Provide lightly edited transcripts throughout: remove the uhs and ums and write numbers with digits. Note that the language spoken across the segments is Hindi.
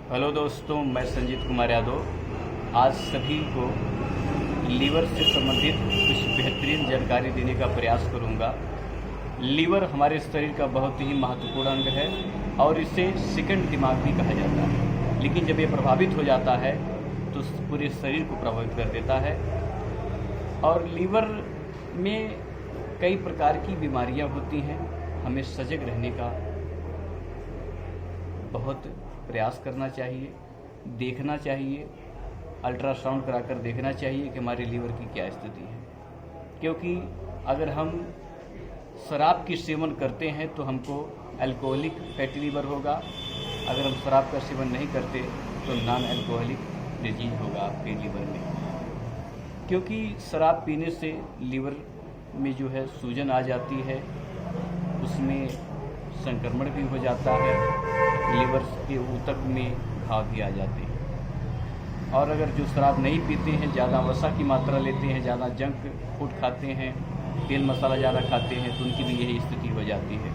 हेलो दोस्तों, मैं संजीत कुमार यादव आज सभी को लीवर से संबंधित कुछ बेहतरीन जानकारी देने का प्रयास करूंगा। लीवर हमारे शरीर का बहुत ही महत्वपूर्ण अंग है और इसे सेकंड दिमाग भी कहा जाता है, लेकिन जब ये प्रभावित हो जाता है तो पूरे शरीर को प्रभावित कर देता है। और लीवर में कई प्रकार की बीमारियां होती हैं। हमें सजग रहने का बहुत प्रयास करना चाहिए, देखना चाहिए, अल्ट्रासाउंड कराकर देखना चाहिए कि हमारे लीवर की क्या स्थिति है। क्योंकि अगर हम शराब की सेवन करते हैं तो हमको अल्कोहलिक फैटी लीवर होगा। अगर हम शराब का सेवन नहीं करते तो नॉन अल्कोहलिक डिजीज होगा आपके लीवर में। क्योंकि शराब पीने से लीवर में जो है सूजन आ जाती है, उसमें संक्रमण भी हो जाता है, लीवर के ऊतक में घाव भी आ जाते हैं। और अगर जो शराब नहीं पीते हैं, ज़्यादा वसा की मात्रा लेते हैं, ज़्यादा जंक फूड खाते हैं, तेल मसाला ज़्यादा खाते हैं, तो उनकी भी यही स्थिति हो जाती है।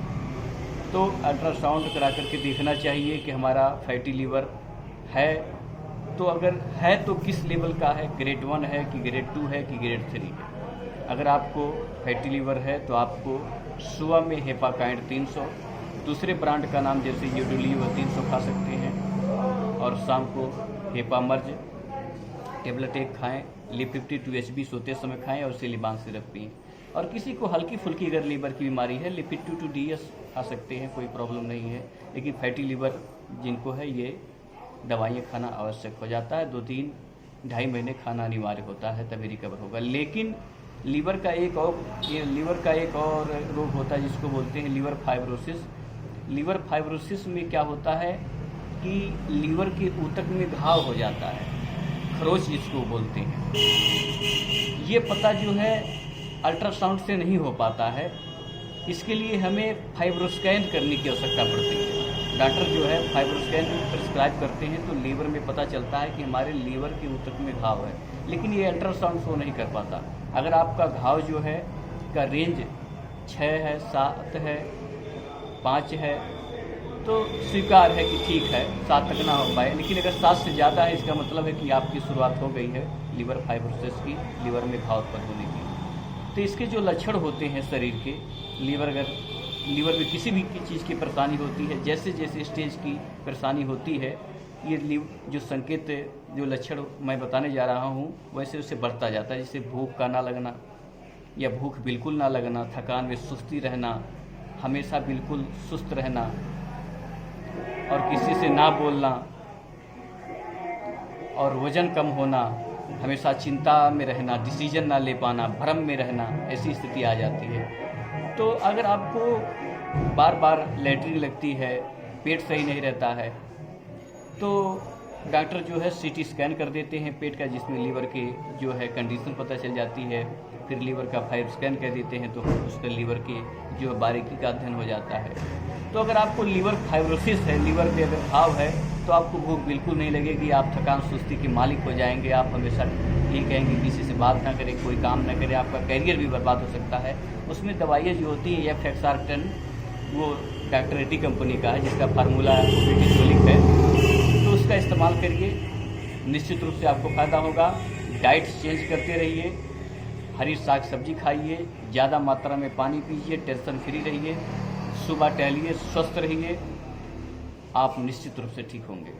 तो अल्ट्रासाउंड करा करके देखना चाहिए कि हमारा फैटी लीवर है, तो अगर है तो किस लेवल का है, ग्रेड 1 है कि ग्रेड 2 है कि ग्रेड 3 है। अगर आपको फैटी लीवर है तो आपको सुबह में हेपाकाइंड 300, दूसरे ब्रांड का नाम जैसे यूडोलियो 300 खा सकते हैं, और शाम को हेपामर्ज टेबलेट एक खाएँ, लिप52 HB सोते समय खाएँ और सिलिबान सिरप पिएँ। और किसी को हल्की फुल्की अगर लीवर की बीमारी है, लिप52 DS खा सकते हैं, कोई प्रॉब्लम नहीं है। लेकिन फैटी लीवर जिनको है ये दवाइयाँ खाना आवश्यक हो जाता है, 2-3-2.5 महीने खाना अनिवार्य होता है, तभी रिकवर होगा। लेकिन लीवर का एक और रोग होता है जिसको बोलते हैं लीवर फाइब्रोसिस। लीवर फाइब्रोसिस में क्या होता है कि लीवर के ऊतक में घाव हो जाता है, खरोच जिसको बोलते हैं। ये पता जो है अल्ट्रासाउंड से नहीं हो पाता है, इसके लिए हमें फाइब्रोस्कैन करने की आवश्यकता पड़ती है। डॉक्टर जो है फाइब्रोस्कैन प्रिस्क्राइब करते हैं तो लीवर में पता चलता है कि हमारे लीवर के ऊतक में घाव है, लेकिन ये अल्ट्रासाउंड शो नहीं कर पाता। अगर आपका घाव जो है का रेंज 6 है, 7 है, 5 है तो स्वीकार है कि ठीक है, 7 तक ना हो पाए। लेकिन अगर 7 से ज़्यादा है, इसका मतलब है कि आपकी शुरुआत हो गई है लीवर फाइब्रोसिस की, लीवर में घाव उत्पन्न होने की। तो इसके जो लक्षण होते हैं शरीर के, लीवर में किसी भी चीज़ की परेशानी होती है, जैसे जैसे स्टेज की परेशानी होती है, ये जो संकेत जो लक्षण मैं बताने जा रहा हूँ वैसे उससे बढ़ता जाता है। जैसे भूख का ना लगना या भूख बिल्कुल ना लगना, थकान में सुस्ती रहना, हमेशा बिल्कुल सुस्त रहना, और किसी से ना बोलना, और वज़न कम होना, हमेशा चिंता में रहना, डिसीजन ना ले पाना, भ्रम में रहना, ऐसी स्थिति आ जाती है। तो अगर आपको बार बार लैट्रिन लगती है, पेट सही नहीं रहता है, तो डॉक्टर जो है CT स्कैन कर देते हैं पेट का, जिसमें लीवर के जो है कंडीशन पता चल जाती है। फिर लीवर का 5 स्कैन कर देते हैं तो उसका लीवर के जो बारीकी का अध्ययन हो जाता है। तो अगर आपको लीवर फाइब्रोसिस है, लीवर पे अगर घाव है, तो आपको भूख बिल्कुल नहीं लगेगी, आप थकान सुस्ती के मालिक हो जाएंगे। आप हमेशा ये कहेंगे किसी से बात ना करें, कोई काम ना करें, आपका कैरियर भी बर्बाद हो सकता है। उसमें दवाइयाँ जो होती हैं एफेक्सार्टन, वो डॉक्टर रेड्डी कंपनी का है, जिसका फार्मूला ओबेटिसोलिक है, तो उसका इस्तेमाल करिए, निश्चित रूप से आपको फ़ायदा होगा। डाइट चेंज करते रहिए, हरी साग सब्जी खाइए, ज़्यादा मात्रा में पानी पीजिए, टेंशन फ्री रहिए, सुबह टहलिए, स्वस्थ रहिए, आप निश्चित रूप से ठीक होंगे।